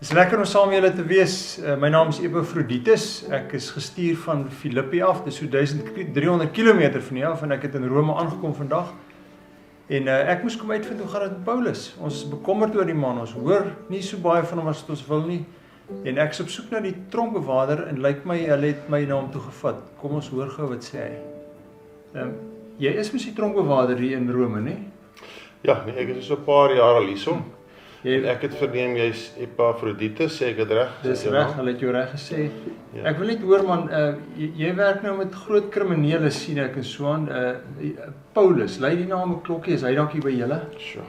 Het is lekker om saam met julle te wees. My naam is Epaphroditus. Ek is gestuur van Filippi af. Dit is so 1300 km van hier af en ek het in Rome aangekom vandag. En ek moes kom uitvind hoe gaan dit met Paulus. Ons is bekommerd oor die man. Ons hoor nie so baie van hom as wat ons wil nie. En ek is op soek na die tronkbewaarder en lyk my hulle het my na hom toe gevat. Kom ons hoor gou wat sê hy. Jy is mos die tronkbewaarder hier in Rome, nie? Ja, nee, ek is so 'n paar jaar al hierso. Ek het verneem jy's Epaphroditus, sê ek dit reg? Dis reg, hulle het jou reg gesê. Ja. Ek wil net hoor man, jy werk nou met groot kriminele sien ek en so aan. Paulus, lei die naam 'n klokkie, is hy dalk hier by julle? Sure.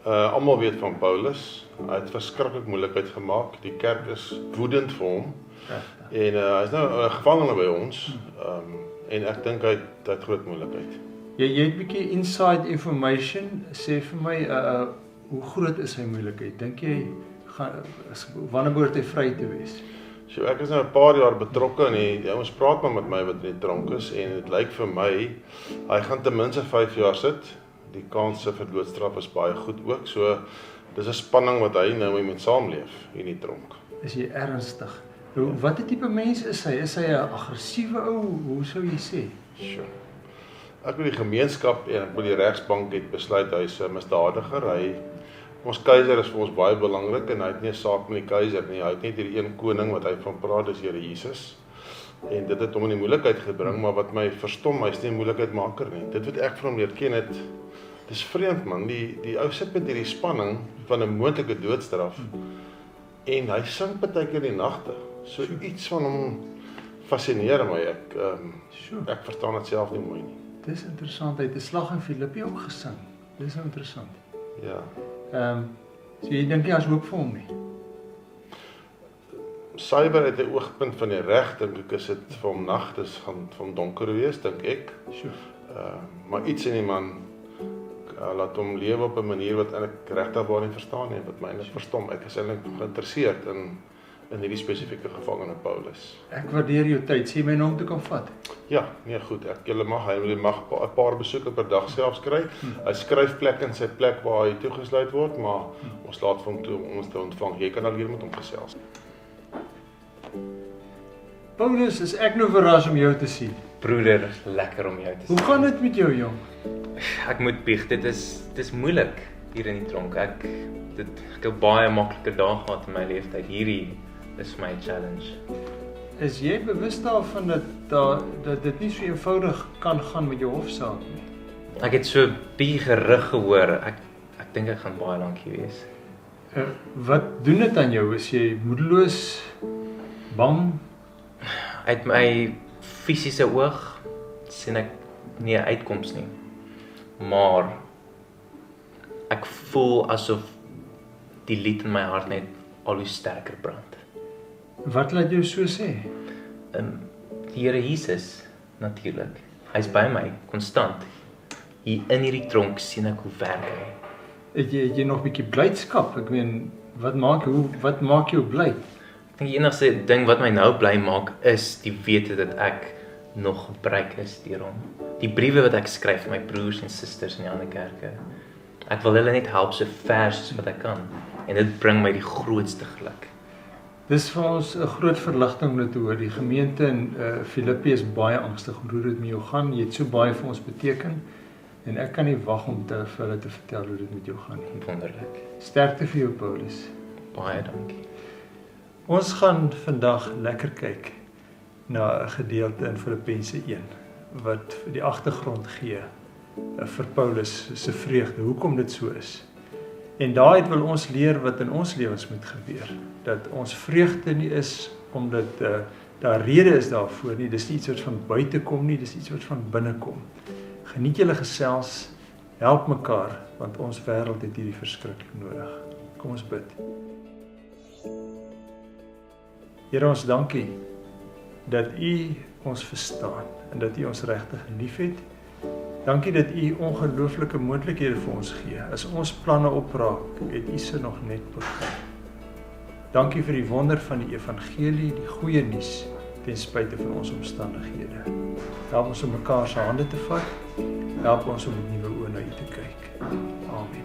Almal weet van Paulus. Hy het verskriklik moeilikheid gemaak. Die kerk is woedend vir hom. En hy is nou 'n gevangene by ons. En ek dink hy het groot moeilikheid. Jy het 'n bietjie inside information, sê vir my hoe groot is sy moeilikheid? Dink jy wanneer behoort hy vry te wees? So ek is nou 'n paar jaar betrokke en die ouens praat maar met my wat in die tronk is en dit lyk vir my hy gaan ten minste 5 jaar sit. Die kanse vir doodstraf is baie goed ook. So dis 'n spanning wat hy nou moet saamleef in die tronk. Is jy ernstig? Watter tipe mens is hy? Is hy 'n aggressiewe ou? Hoe sou jy sê? Sure. Ek wil die gemeenskap en ek wil die regsbank het besluit hy is 'n misdadiger. Ons keiser is vir ons baie belangrik en hy het nie 'n saak met die keiser nie. Hy het net hierdie een koning wat hy van praat, dis Here Jesus. En dit het hom in die moeilikheid gebring, maar wat my verstom, hy's nie 'n moeilikheidmaker nie. Dit wat ek van hom leer ken het, dis vreemd man. Die ou sit met hierdie spanning van 'n moontlike doodstraf. En hy sing partykeer die nagte. So iets van hom fascineer my. Ek verstaan dit self nie mooi nie. Dis interessant, hy het 'n slag in Filippi ook gesing. Dis nou interessant. Ja. So jy dink nie as hoop vir hom nie? Suiwer uit 'n oogpunt van die reg, dink ek is dit vir hom nag, dis gaan van donker wees, dink ek. Sure. Maar iets in die man laat hom lewe op 'n manier wat ek regtig baie nie verstaan nie, wat my eintlik verstom. Ek is eintlik geïnteresseerd in hierdie spesifieke gevangene Paulus. Ek waardeer jou tyd. Sien my na hom toe kan vat. Ja, nee goed. Hy mag 'n paar besoeke per dag self skryf. Hy skryf plek in sy plek waar hy toegesluit word, maar ons laat vir hom toe om ons te ontvang. Jy kan al hier met hom gesels. Paulus, is ek nou verras om jou te sien. Broeder, lekker om jou te sien. Hoe gaan dit met jou, jong? Ek moet bieg, dit is moeilik hier in die tronk. Ek het baie maklike dae gehad in my lewe. Hierdie is my challenge. Is jy bewus daarvan dat dit nie so eenvoudig kan gaan met jou hofsaak nie? Ek het so 'n bietjie gerug gehoor. Ek dink ek gaan baie lank hier wees. Wat doen dit aan jou? Is jy moedeloos, bang? Uit my fisiese oog sien ek nie 'n uitkoms nie. Maar ek voel asof die lied in my hart net al hoe sterker brand. Wat laat jou so sê? Die Here Jesus natuurlik. Hy's by my konstant. Hier in hierdie tronk sien ek hoe werk hy. Het jy nog 'n bietjie blydskap? Ek meen, wat maak jou bly? Ek dink die enigste ding wat my nou bly maak is die wete dat ek nog gebruik is deur hom. Die briewe wat ek skryf vir my broers en susters in die ander kerke. Ek wil hulle net help so ver soos wat ek kan. En dit bring my die grootste geluk. Dis vir ons 'n groot verligting om dit te hoor. Die gemeente in Filippi is baie angstig hoe dit met jou gaan. Jy het so baie vir ons beteken en ek kan nie wag om vir hulle te vertel hoe dit met jou gaan nie. Wonderlik. Sterkte vir jou, Paulus. Baie dankie. Ons gaan vandag lekker kyk na 'n gedeelte in Filippense 1 wat die agtergrond gee vir Paulus se vreugde, hoekom dit so is. En daaruit wil ons leer wat in ons lewens moet gebeur. Dat ons vreugde nie is omdat daar rede is daarvoor nie. Dis nie iets wat van buite kom nie, dis iets wat van binne kom. Geniet julle gesels, help mekaar, want ons wêreld het hierdie verskriklik nodig. Kom ons bid. Here, ons dankie dat U ons verstaan en dat U ons regtig liefhet. Dankie dat U ongelooflike moontlikhede vir ons gee. As ons planne opraak, het U se nog net begin. Dankie vir die wonder van die evangelie, die goeie nuus ten spyte van ons omstandighede. Help ons om mekaar se hande te vat. Help ons om met nuwe oë na U te kyk. Amen.